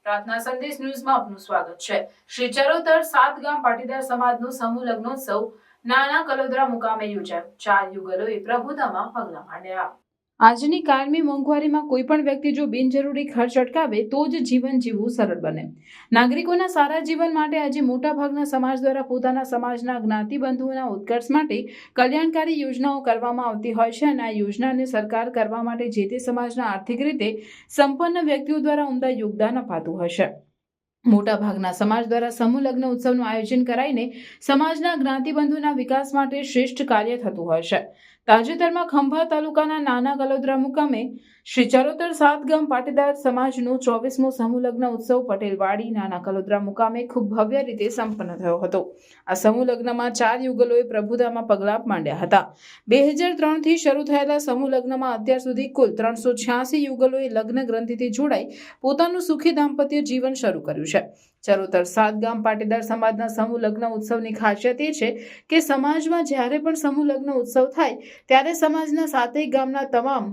પ્રાર્થના સંદેશ ન્યૂઝમાં આપનું સ્વાગત છે। શ્રી ચરોતર સાત ગામ પાટીદાર સમાજનો સમૂહ લગ્નોત્સવ નાના કલોદરા મુકામે યોજાયો। 4 યુગલોએ પ્રભુતામાં પગલાં માંડ્યા। આજની કાળની મોંઘવારીમાં કોઈ પણ વ્યક્તિ જો બિનજરૂરી ખર્ચ અટકાવે તો જ જીવન જીવવું સરળ બને। નાગરિકોના સારા જીવન માટે આજે મોટાભાગના સમાજ દ્વારા પોતાના સમાજના જ્ઞાતિબંધુઓના ઉત્કર્ષ માટે કલ્યાણકારી યોજનાઓ કરવામાં આવતી હોય છે અને આ યોજનાને સરકાર કરવા માટે જે તે સમાજના આર્થિક રીતે સંપન્ન વ્યક્તિઓ દ્વારા ઉમદા યોગદાન અપાતું હોય છે। મોટાભાગના સમાજ દ્વારા સમૂહ લગ્ન ઉત્સવનું આયોજન કરાઈને સમાજના જ્ઞાતિબંધુના વિકાસ માટે શ્રેષ્ઠ કાર્ય થતું હોય છે। તાજેતરમાં ખંભાત તાલુકાના નાના કલોદરા મુકામે શ્રી ચરોતર સાત ગામ પાટીદાર સમાજનો 24મો સમૂહ લગ્ન ઉત્સવ પટેલવાડી નાના કલોદરા મુકામે ખૂબ ભવ્ય રીતે સંપન્ન થયો હતો। આ સમૂહ લગ્નમાં 4 યુગલોએ પ્રભુતામાં પગલાં માંડ્યા હતા। 2003થી શરૂ થયેલા સમૂહ લગ્નમાં અત્યાર સુધી કુલ 386 યુગલોએ લગ્ન ગ્રંથિથી જોડાઈ પોતાનું સુખી દાંપત્ય જીવન શરૂ કર્યું છે। ચરોતર સાત ગામ પાટીદાર સમાજના સમૂહ લગ્ન ઉત્સવની ખાસિયત એ છે કે સમાજમાં જ્યારે પણ સમૂહ લગ્ન ઉત્સવ થાય ત્યારે સમાજના સાતેય ગામના તમામ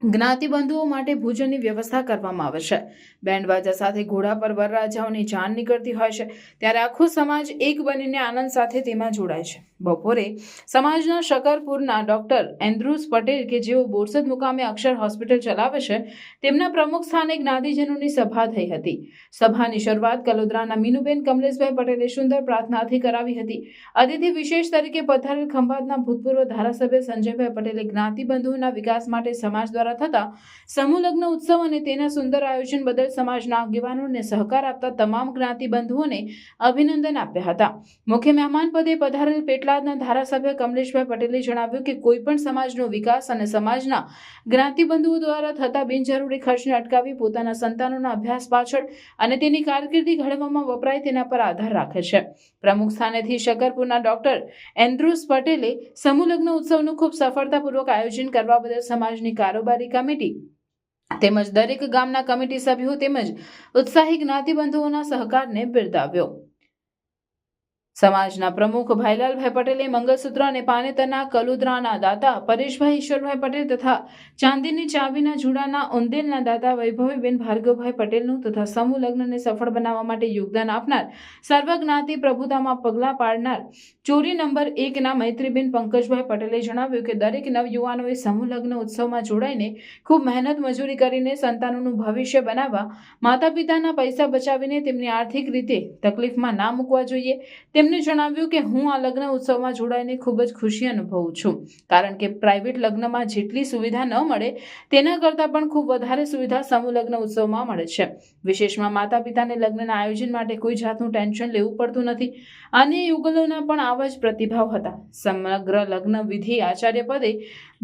જ્ઞાતિબંધુઓ માટે ભોજનની વ્યવસ્થા કરવામાં આવે છે। બેન્ડ બાજા સાથે ઘોડા પર વરરાજાઓની જાન નીકળતી હોય છે ત્યારે આખો સમાજ એક બનીને આનંદ સાથે તેમાં જોડાય છે। બપોરે સમાજના શકરપુરના ડોક્ટર એન્ડ્રુસ પટેલ કે જેઓ બોરસદ મુકામે અક્ષર હોસ્પિટલ ચલાવે છે તેમના પ્રમુખ સ્થાને જ્ઞાતિજનોની સભા થઈ હતી। સભાની શરૂઆત કલોદરાના મીનુબેન કમલેશભાઈ પટેલે સુંદર પ્રાર્થનાથી કરાવી હતી। અતિથિ વિશેષ તરીકે પધારેલ ખંભાતના ભૂતપૂર્વ ધારાસભ્ય સંજયભાઈ પટેલે જ્ઞાતિબંધુઓના વિકાસ માટે સમાજ દ્વારા થતા સમૂહ લગ્ન ઉત્સવ અને તેના સુંદર આયોજન બદલ સમાજના આગેવાનોને સહકાર આપતા તમામ જ્ઞાતિબંધુઓને અભિનંદન આપ્યા હતા। મુખ્ય મહેમાન પદે પધારેલ પેટલાદના ધારાસભ્ય કમલેશભાઈ પટેલે જણાવ્યું કે કોઈ પણ સમાજનો વિકાસ અને સમાજના જ્ઞાતિબંધુઓ દ્વારા થતા બિનજરૂરી ખર્ચને અટકાવી પોતાના સંતાનોના અભ્યાસ પાછળ અને તેની કારકિર્દી ઘડવામાં વપરાય તેના પર આધાર રાખે છે। પ્રમુખ સ્થાનેથી શકરપુરના ડોક્ટર એન્ડ્રુસ પટેલે સમૂહ લગ્ન ઉત્સવનું ખૂબ સફળતાપૂર્વક આયોજન કરવા બદલ સમાજની કારોબારી કમિટી તેમજ દરેક ગામના કમિટી સભ્યો તેમજ ઉત્સાહી જ્ઞાતિબંધુઓના સહકારને બિરદાવ્યો। સમાજના પ્રમુખ ભાઈલાલભાઈ પટેલે મંગલસૂત્ર અને પાનેતરના કલોદરાના દાતા પરેશભાઈ ઈશ્વરભાઈ પટેલ તથા ચાંદીની ચાવીના જુડાના ઉંદેલના દાતા વૈભવીબેન ભાર્ગવભાઈ પટેલનું તથા સમૂહ લગ્નને સફળ બનાવવા માટે યોગદાન આપનાર સર્વજ્ઞાતિ પ્રભુતામાં પગલાં પાડનાર ચોરી નંબર 1ના મૈત્રીબેન પંકજભાઈ પટેલે જણાવ્યું કે દરેક નવયુવાનોએ સમૂહ લગ્ન ઉત્સવમાં જોડાઈને ખૂબ મહેનત મજૂરી કરીને સંતાનોનું ભવિષ્ય બનાવવા માતા પિતાના પૈસા બચાવીને તેમની આર્થિક રીતે તકલીફમાં ના મૂકવા જોઈએ। તેમણે જણાવ્યું કે હું આ લગ્ન ઉત્સવમાં જોડાઈને ખૂબ જ ખુશી અનુભવું છું કારણ કે પ્રાઇવેટ લગ્નમાં જેટલી સુવિધા ન મળે તેના કરતાં પણ ખૂબ વધારે સુવિધા સમૂહ લગ્ન ઉત્સવમાં મળે છે। વિશેષમાં માતા પિતાને લગ્નના આયોજન માટે કોઈ જાતનું ટેન્શન લેવું પડતું નથી। અન્ય યુગલોના પણ આવા જ પ્રતિભાવ હતા। સમગ્ર લગ્ન વિધિ આચાર્ય પદે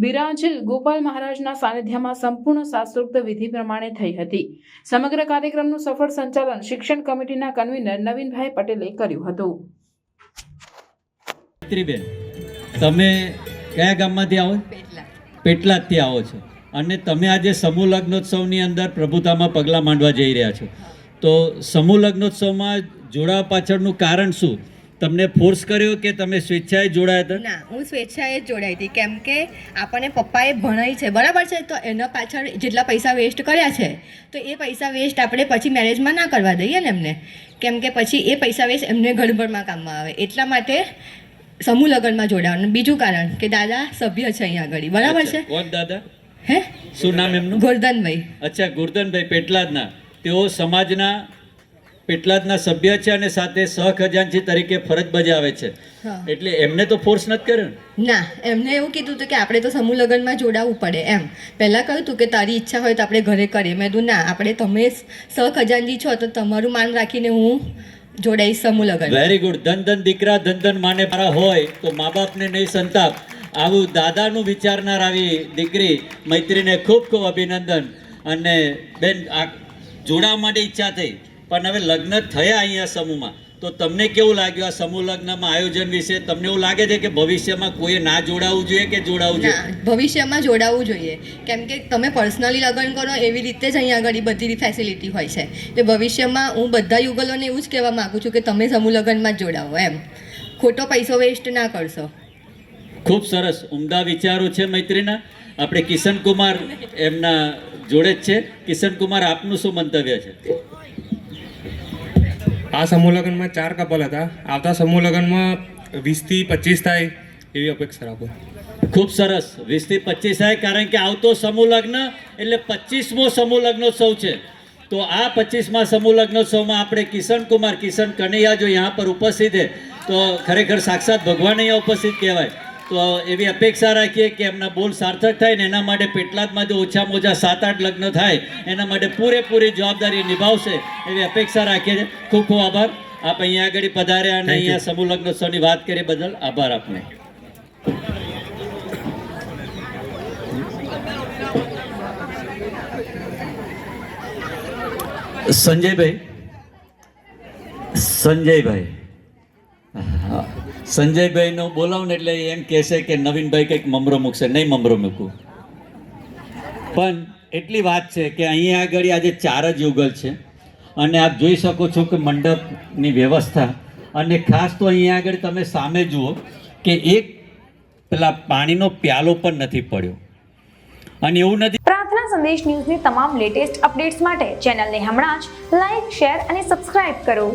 બિરાજેલ ગોપાલ મહારાજના સાનિધ્યમાં સંપૂર્ણ શાસ્ત્રોક્ત વિધિ પ્રમાણે થઈ હતી। સમગ્ર કાર્યક્રમનું સફળ સંચાલન શિક્ષણ કમિટીના કન્વીનર નવીનભાઈ પટેલે કર્યું હતું। તમે કયા ગામમાંથી આવો? પેટલાદથી આવો છો અને તમે આજે સમૂહ લગ્નોત્સવની અંદર પ્રભુતામાં પગલાં માંડવા જઈ રહ્યા છો, તો સમૂહ લગ્નોત્સવમાં જોડાવા પાછળનું કારણ શું? તમને ફોર્સ કર્યો કે તમે સ્વેચ્છાએ જોડાયા હતા? ના, હું સ્વેચ્છાએ જ જોડાઈ હતી કેમ કે આપણને પપ્પાએ ભણાઈ છે, બરાબર છે, તો એના પાછળ જેટલા પૈસા વેસ્ટ કર્યા છે તો એ પૈસા વેસ્ટ આપણે પછી મેરેજમાં ના કરવા દઈએ ને એમને, કેમ કે પછી એ પૈસા વેસ્ટ એમને ગડબડમાં કામમાં આવે, એટલા માટે સમૂહ લગ્નમાં જોડાવાનું। બીજું કારણ કે દાદા સભ્ય છે અહીંયા આગળ, બરાબર છે। કોણ દાદા? હે, શું નામ એમનું? ગોરધનભાઈ। અચ્છા, ગોરધનભાઈ પેટલાદના, તેઓ સમાજના પેટલાદના સભ્ય છે અને સાથે સહખજાનચી તરીકે ફરજ બજાવે છે, એટલે એમને તો ફોર્સ નથી કર્યો ના, એમને એવું કીધું હતું કે આપણે તો સમૂહ લગ્નમાં જોડાવવું પડે એમ। પહેલાં કહ્યું હતું કે તારી ઈચ્છા હોય તો આપણે ઘરે કરીએ, મેં કીધું ના, આપણે તમે સહખજાનજી છો તો તમારું માન રાખીને હું જોડાઈશ સમૂહ લગ્ન। Very good. ધન ધન દીકરા ધન ધન માને મારા હોય તો મા બાપને નહીં સંતાપ, આવું દાદાનું વિચારનાર આવી દીકરી મૈત્રીને ખૂબ ખૂબ અભિનંદન। અને બેન, આ જોડાવા માટે ઈચ્છા થઈ પણ હવે લગ્ન થયા અહીંયા સમૂહમાં, તો તમને કેવું લાગ્યું આ સમૂહ લગ્નમાં આયોજન વિશે? તમને એવું લાગે છે કે ભવિષ્યમાં કોઈએ ના જોડાવવું જોઈએ કે જોડાવવું જોઈએ? ભવિષ્યમાં જોડાવવું જોઈએ, કેમ કે તમે પર્સનલી લગ્ન કરો એવી રીતે જ અહીંયા આગળ બધી ફેસિલિટી હોય છે, એટલે ભવિષ્યમાં હું બધા યુગલોને એવું જ કહેવા માગું છું કે તમે સમૂહ લગ્નમાં જ જોડાવો એમ, ખોટો પૈસો વેસ્ટ ના કરશો। ખૂબ સરસ, ઉમદા વિચારો છે મૈત્રીના। આપણે કિશનકુમાર એમના જોડે જ છે। કિશનકુમાર, આપનું શું મંતવ્ય છે? આ સમૂહ લગ્નમાં 4 કપલ હતા. આવતા સમૂહ લગ્નમાં 20 થી 25 થાય એવી અપેક્ષા રાખો. ખૂબ સરસ. 20 થી 25 થાય, કારણ કે આવતો સમૂહ લગ્ન એટલે 25મો સમૂહ લગ્નોત્સવ છે. તો આ 25મા સમૂહ લગ્નોત્સવમાં આપણે કિશન કનૈયા જો यहाँ पर ઉપસ્થિત है તો ખરેખર સાક્ષાત ભગવાન અહીંયા ઉપસ્થિત કહેવાય. તો એવી અપેક્ષા રાખીએ કે એમના બોલ સાર્થક થાય ને એના માટે પેટલાદમાંથી ઓછામાં ઓછા 7-8 લગ્ન થાય એના માટે પૂરેપૂરી જવાબદારી નિભાવશે એવી અપેક્ષા રાખીએ છીએ. ખૂબ ખૂબ આભાર. આપ અહીંયા આગળ પધાર્યા અને અહીંયા સમૂહ લગ્નોત્સવની વાત કરી બદલ આભાર આપને. સંજયભાઈ હા, સંજયભાઈનું બોલાવું ને એટલે એમ કહેશે કે નવીનભાઈ કંઈક મમરો મૂકશે. નહીં મમરો મૂકું, પણ એટલી વાત છે કે અહીંયા આગળ આજે 4 જ યુગલ છે અને આપ જોઈ શકો છો કે મંડપની વ્યવસ્થા, અને ખાસ તો અહીંયા આગળ તમે સામે જુઓ કે એક પેલા પાણીનો પ્યાલો પણ નથી પડ્યો. અને એવું નથી. પ્રાર્થના સંદેશ ન્યૂઝની તમામ લેટેસ્ટ અપડેટ્સ માટે ચેનલને હમણાં જ લાઈક, શેર અને સબસ્ક્રાઇબ કરો.